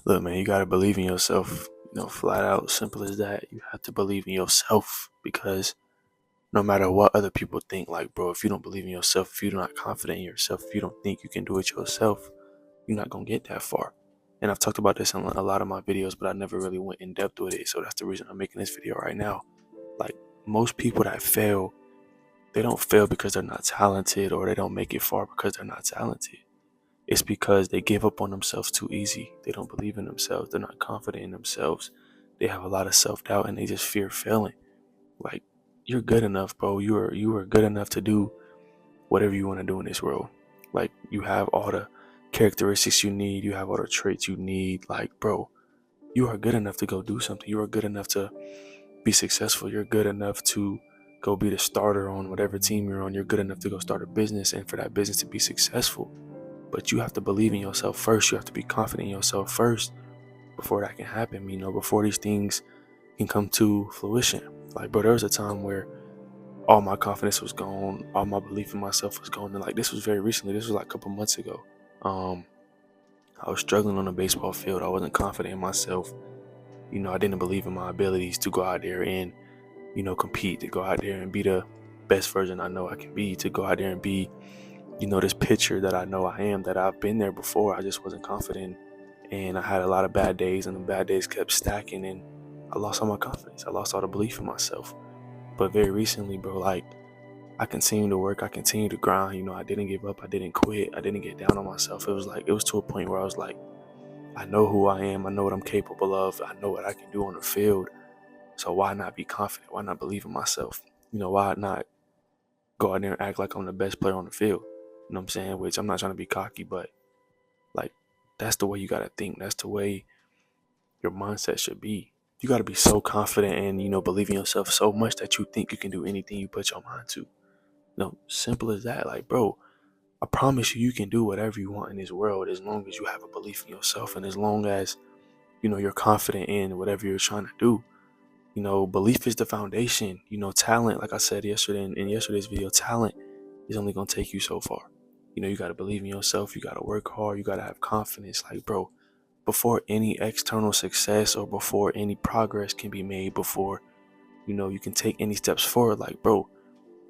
Look, man, you gotta believe in yourself. Flat out, simple as that. You have to believe in yourself because no matter what other people think, like, bro, if you don't believe in yourself, if you're not confident in yourself, if you don't think you can do it yourself, you're not gonna get that far. And I've talked about this in a lot of my videos, but I never really went in depth with it. So that's the reason I'm making this video right now. Like, most people that fail, they don't fail because they're not talented, or they don't make it far because they're not talented. It's because they give up on themselves too easy. They don't believe in themselves. They're not confident in themselves. They have a lot of self-doubt and they just fear failing. Like, you're good enough, bro. You are good enough to do whatever you want to do in this world. Like, you have all the characteristics you need. You have all the traits you need. Like, bro, you are good enough to go do something. You are good enough to be successful. You're good enough to go be the starter on whatever team you're on. You're good enough to go start a business and for that business to be successful. But you have to believe in yourself first. You have to be confident in yourself first before that can happen, before these things can come to fruition. Like, bro, there was a time where all my confidence was gone, all my belief in myself was gone. And like, this was very recently, this was like a couple months ago. I was struggling on a baseball field. I wasn't confident in myself. I didn't believe in my abilities to go out there and, compete, to go out there and be the best version I know I can be, to go out there and be this picture that I know I am, that I've been there before. I just wasn't confident. And I had a lot of bad days, and the bad days kept stacking, and I lost all my confidence. I lost all the belief in myself. But very recently, bro, like, I continued to work. I continued to grind. I didn't give up. I didn't quit. I didn't get down on myself. It was to a point where I was like, I know who I am. I know what I'm capable of. I know what I can do on the field. So why not be confident? Why not believe in myself? Why not go out there and act like I'm the best player on the field? You know what I'm saying? Which, I'm not trying to be cocky, but like, that's the way you gotta think. That's the way your mindset should be. You gotta be so confident and believe in yourself so much that you think you can do anything you put your mind to. Simple as that. Like, bro, I promise you, you can do whatever you want in this world as long as you have a belief in yourself, and as long as you're confident in whatever you're trying to do. Belief is the foundation. Talent, like I said yesterday in yesterday's video, talent is only gonna take you so far. You gotta believe in yourself. You gotta work hard. You gotta have confidence. Like, bro, before any external success or before any progress can be made, before you can take any steps forward, like, bro,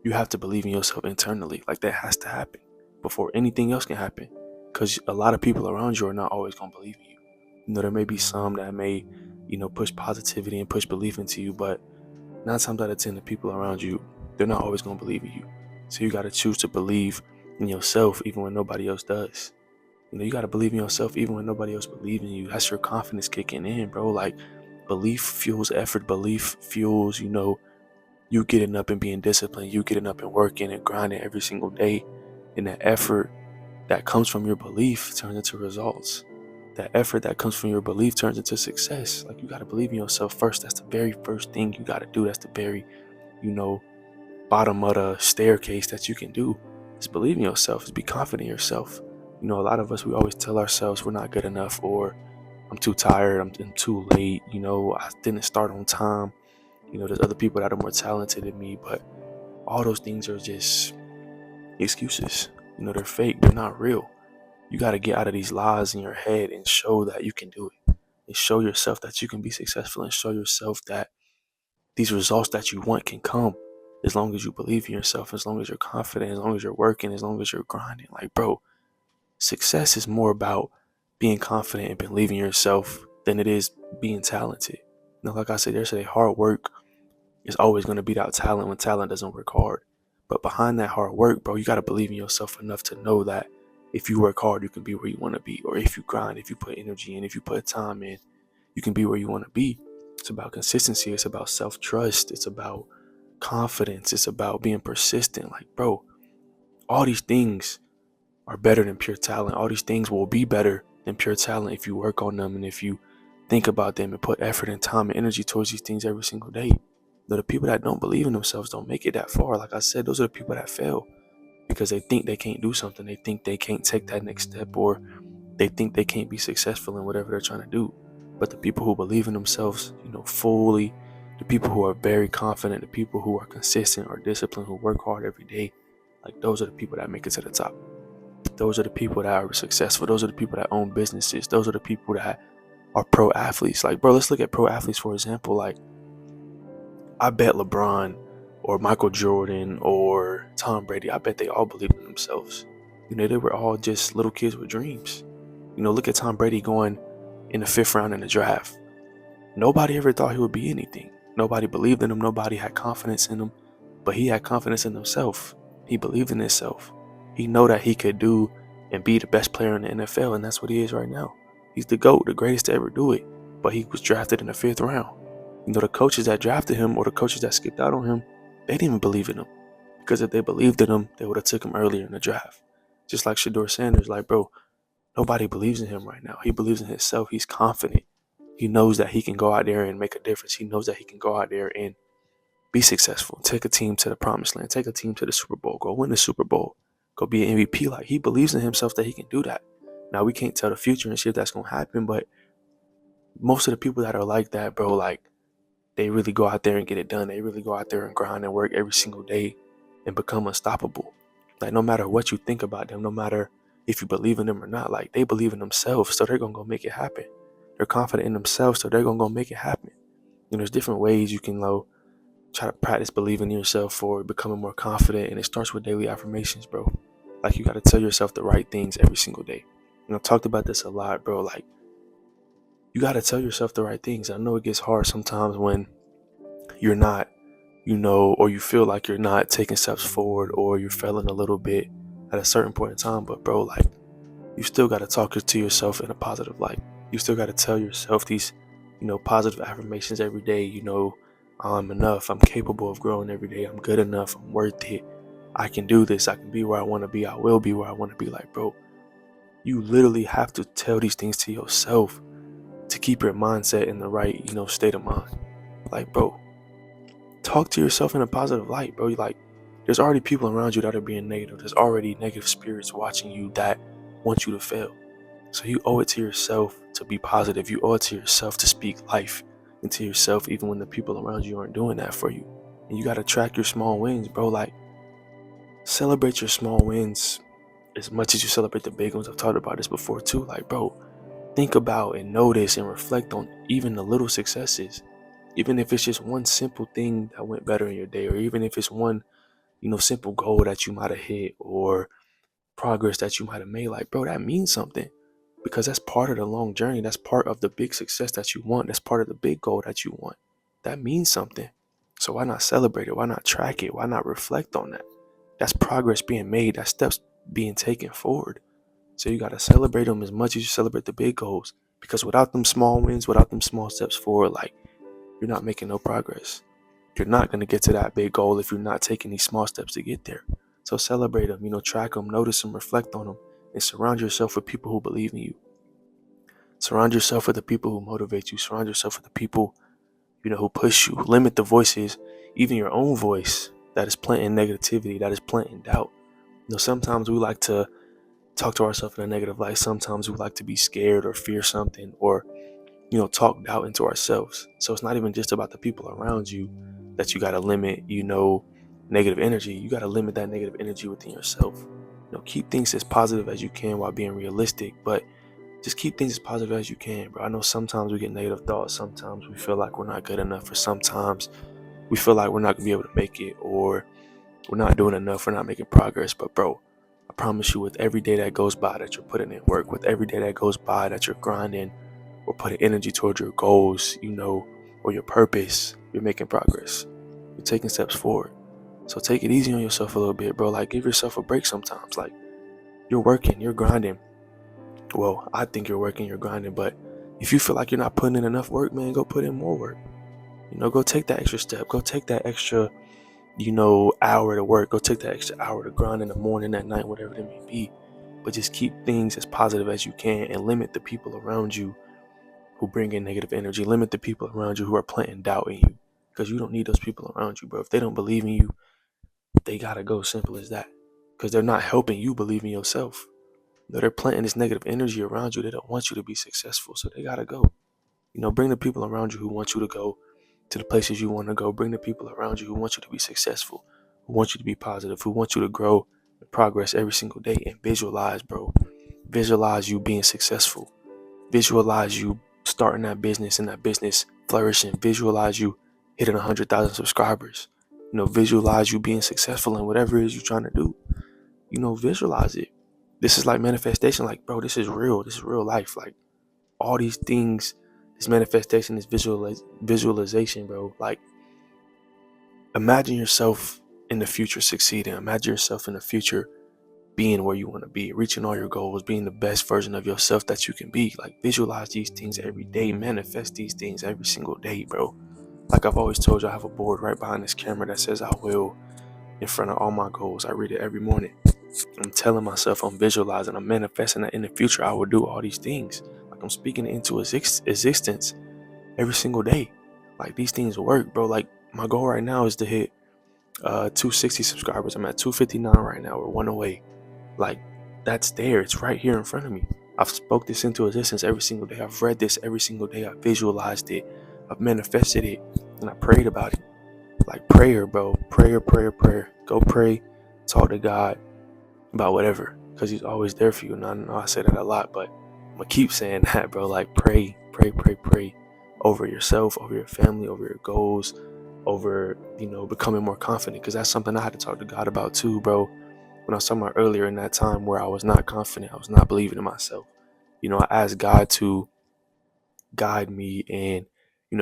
you have to believe in yourself internally. Like, that has to happen before anything else can happen, because a lot of people around you are not always gonna believe in you. There may be some that may push positivity and push belief into you, but 9 times out of 10, the people around you, they're not always gonna believe in you. So you gotta choose to believe in yourself even when nobody else does. You gotta believe in yourself even when nobody else believes in you. That's your confidence kicking in, bro. Like, belief fuels effort. Belief fuels, you getting up and being disciplined. You getting up and working and grinding every single day. And that effort that comes from your belief turns into results. That effort that comes from your belief turns into success. Like, you gotta believe in yourself first. That's the very first thing you gotta do. That's the very, bottom of the staircase that you can do. Is believe in yourself. Is be confident in yourself. A lot of us, we always tell ourselves we're not good enough, or I'm too tired, I'm too late, I didn't start on time. There's other people that are more talented than me, but all those things are just excuses. They're fake, they're not real. You got to get out of these lies in your head and show that you can do it. And show yourself that you can be successful, and show yourself that these results that you want can come as long as you believe in yourself, as long as you're confident, as long as you're working, as long as you're grinding. Like, bro, success is more about being confident and believing in yourself than it is being talented. Like I said yesterday, hard work is always going to beat out talent when talent doesn't work hard. But behind that hard work, bro, you got to believe in yourself enough to know that if you work hard, you can be where you want to be. Or if you grind, if you put energy in, if you put time in, you can be where you want to be. It's about consistency. It's about self-trust. It's about confidence. It's about being persistent. Like, bro, all these things are better than pure talent. All these things will be better than pure talent if you work on them and if you think about them and put effort and time and energy towards these things every single day. The people that don't believe in themselves don't make it that far. Like I said, those are the people that fail because they think they can't do something. They think they can't take that next step, or they think they can't be successful in whatever they're trying to do. But the people who believe in themselves, fully, the people who are very confident, the people who are consistent or disciplined, who work hard every day, like, those are the people that make it to the top. Those are the people that are successful. Those are the people that own businesses. Those are the people that are pro athletes. Like, bro, let's look at pro athletes, for example. Like, I bet LeBron or Michael Jordan or Tom Brady, I bet they all believed in themselves. They were all just little kids with dreams. Look at Tom Brady going in the 5th round in the draft. Nobody ever thought he would be anything. Nobody believed in him. Nobody had confidence in him. But he had confidence in himself. He believed in himself. He know that he could do and be the best player in the NFL, and that's what he is right now. He's the GOAT, the greatest to ever do it. But he was drafted in the 5th round. The coaches that drafted him or the coaches that skipped out on him, they didn't even believe in him. Because if they believed in him, they would have took him earlier in the draft. Just like Shedeur Sanders, like, bro, nobody believes in him right now. He believes in himself. He's confident. He knows that he can go out there and make a difference. He knows that he can go out there and be successful. Take a team to the promised land. Take a team to the Super Bowl. Go win the Super Bowl. Go be an MVP. Like, he believes in himself that he can do that. Now, we can't tell the future and see if that's going to happen, but most of the people that are like that, bro, like, they really go out there and get it done. They really go out there and grind and work every single day and become unstoppable. Like, no matter what you think about them, no matter if you believe in them or not, like, they believe in themselves, so they're going to go make it happen. They're confident in themselves, so they're going to go make it happen. There's different ways you can try to practice believing in yourself for becoming more confident, and it starts with daily affirmations, bro. Like, you got to tell yourself the right things every single day. I talked about this a lot, bro. Like, you got to tell yourself the right things. I know it gets hard sometimes when you're not, or you feel like you're not taking steps forward, or you're failing a little bit at a certain point in time. But, bro, like, you still got to talk to yourself in a positive light. You still got to tell yourself these, positive affirmations every day. I'm enough. I'm capable of growing every day. I'm good enough. I'm worth it. I can do this. I can be where I want to be. I will be where I want to be. Like, bro, you literally have to tell these things to yourself to keep your mindset in the right, state of mind. Like, bro, talk to yourself in a positive light, bro. Like, there's already people around you that are being negative. There's already negative spirits watching you that want you to fail. So you owe it to yourself to be positive. You owe it to yourself to speak life into yourself, even when the people around you aren't doing that for you. And you got to track your small wins, bro. Like, celebrate your small wins as much as you celebrate the big ones. I've talked about this before too. Like, bro, think about and notice and reflect on even the little successes. Even if it's just one simple thing that went better in your day, or even if it's one, simple goal that you might have hit, or progress that you might have made. Like, bro, that means something, because that's part of the long journey. That's part of the big success that you want. That's part of the big goal that you want. That means something. So why not celebrate it? Why not track it? Why not reflect on that? That's progress being made. That's steps being taken forward. So you got to celebrate them as much as you celebrate the big goals, because without them small wins, without them small steps forward, like, you're not making no progress. You're not going to get to that big goal if you're not taking these small steps to get there. So celebrate them, track them, notice them, reflect on them, and surround yourself with people who believe in you. Surround yourself with the people who motivate you. Surround yourself with the people, who push you. Limit the voices, even your own voice, that is planting negativity, that is planting doubt. Sometimes we like to talk to ourselves in a negative light. Sometimes we like to be scared or fear something, or talk doubt into ourselves. So it's not even just about the people around you that you got to limit, negative energy. You got to limit that negative energy within yourself. Keep things as positive as you can while being realistic, but just keep things as positive as you can, bro. I know sometimes we get negative thoughts. Sometimes we feel like we're not good enough, or sometimes we feel like we're not gonna be able to make it, or we're not doing enough, we're not making progress. But, bro, I promise you, with every day that goes by that you're putting in work, with every day that goes by that you're grinding or putting energy towards your goals, or your purpose, you're making progress. You're taking steps forward. So take it easy on yourself a little bit, bro. Like, give yourself a break sometimes. Like, you're working, you're grinding. Well, I think you're working, you're grinding, but if you feel like you're not putting in enough work, man, go put in more work. Go take that extra step. Go take that extra, hour to work. Go take that extra hour to grind in the morning, at night, whatever it may be. But just keep things as positive as you can, and limit the people around you who bring in negative energy. Limit the people around you who are planting doubt in you, because you don't need those people around you, bro. If they don't believe in you, they gotta go. Simple as that. Because they're not helping you believe in yourself. They're planting this negative energy around you. They don't want you to be successful, so they gotta go. Bring the people around you who want you to go to the places you want to go. Bring the people around you who want you to be successful, who want you to be positive, who want you to grow and progress every single day. And visualize, bro. Visualize you being successful. Visualize you starting that business and that business flourishing. Visualize you hitting 100,000 subscribers. Visualize you being successful in whatever it is you're trying to do. Visualize it. This is like manifestation. Like, bro, this is real. This is real life. Like, all these things, this manifestation, this visualization, bro. Like, imagine yourself in the future succeeding. Imagine yourself in the future being where you want to be, reaching all your goals, being the best version of yourself that you can be. Like, visualize these things every day, manifest these things every single day, bro. Like I've always told you, I have a board right behind this camera that says I will in front of all my goals. I read it every morning. I'm telling myself, I'm visualizing, I'm manifesting that in the future I will do all these things. Like, I'm speaking it into existence every single day. Like, these things work, bro. Like, my goal right now is to hit 260 subscribers. I'm at 259 right now. We're one away. Like, that's there. It's right here in front of me. I've spoke this into existence every single day. I've read this every single day. I've visualized it. I've manifested it. And I prayed about it. Like, prayer, bro. Prayer. Go pray. Talk to God about whatever. Because he's always there for you. And I know I say that a lot, but I'm going to keep saying that, bro. Like, pray. Over yourself, over your family, over your goals, over, becoming more confident. Because that's something I had to talk to God about too, bro. When I was talking about earlier, in that time where I was not confident, I was not believing in myself. I asked God to guide me and,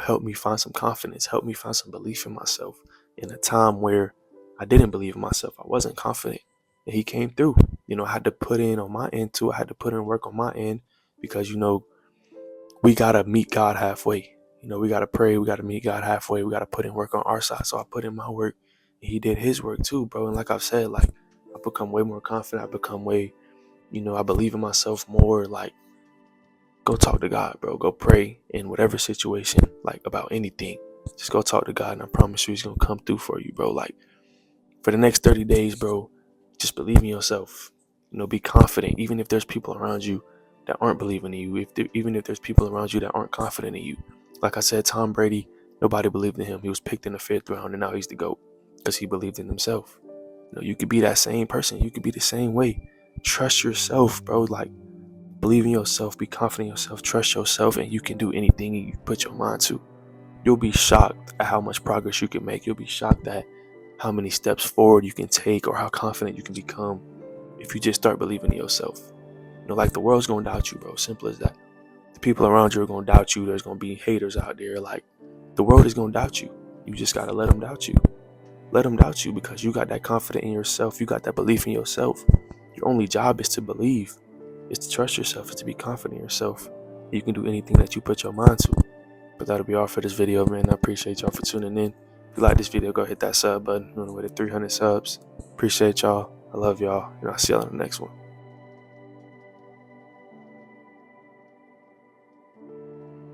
help me find some confidence, help me find some belief in myself in a time where I didn't believe in myself. I wasn't confident. And he came through. I had to put in on my end too. I had to put in work on my end because, we got to meet God halfway. We got to pray. We got to meet God halfway. We got to put in work on our side. So I put in my work and he did his work too, bro. And like I've said, like, I've become way more confident. I've become way, I believe in myself more. Like, go talk to God, bro. Go pray in whatever situation, like, about anything. Just go talk to God, and I promise you he's going to come through for you, bro. Like, for the next 30 days, bro, just believe in yourself. Be confident, even if there's people around you that aren't believing in you. Even if there's people around you that aren't confident in you. Like I said, Tom Brady, nobody believed in him. He was picked in the 5th round, and now he's the GOAT because he believed in himself. You could be that same person. You could be the same way. Trust yourself, bro. Like, believe in yourself. Be confident in yourself. Trust yourself, and you can do anything you put your mind to. You'll be shocked at how much progress you can make. You'll be shocked at how many steps forward you can take or how confident you can become if you just start believing in yourself. Like, the world's going to doubt you, bro. Simple as that. The people around you are going to doubt you. There's going to be haters out there. Like, the world is going to doubt you. You just got to let them doubt you. Let them doubt you because you got that confidence in yourself. You got that belief in yourself. Your only job is to believe, is to trust yourself, is to be confident in yourself. You can do anything that you put your mind to. But that'll be all for this video, man. I appreciate y'all for tuning in. If you like this video, go hit that sub button. We're on the way to 300 subs. Appreciate y'all. I love y'all. And I'll see y'all in the next one.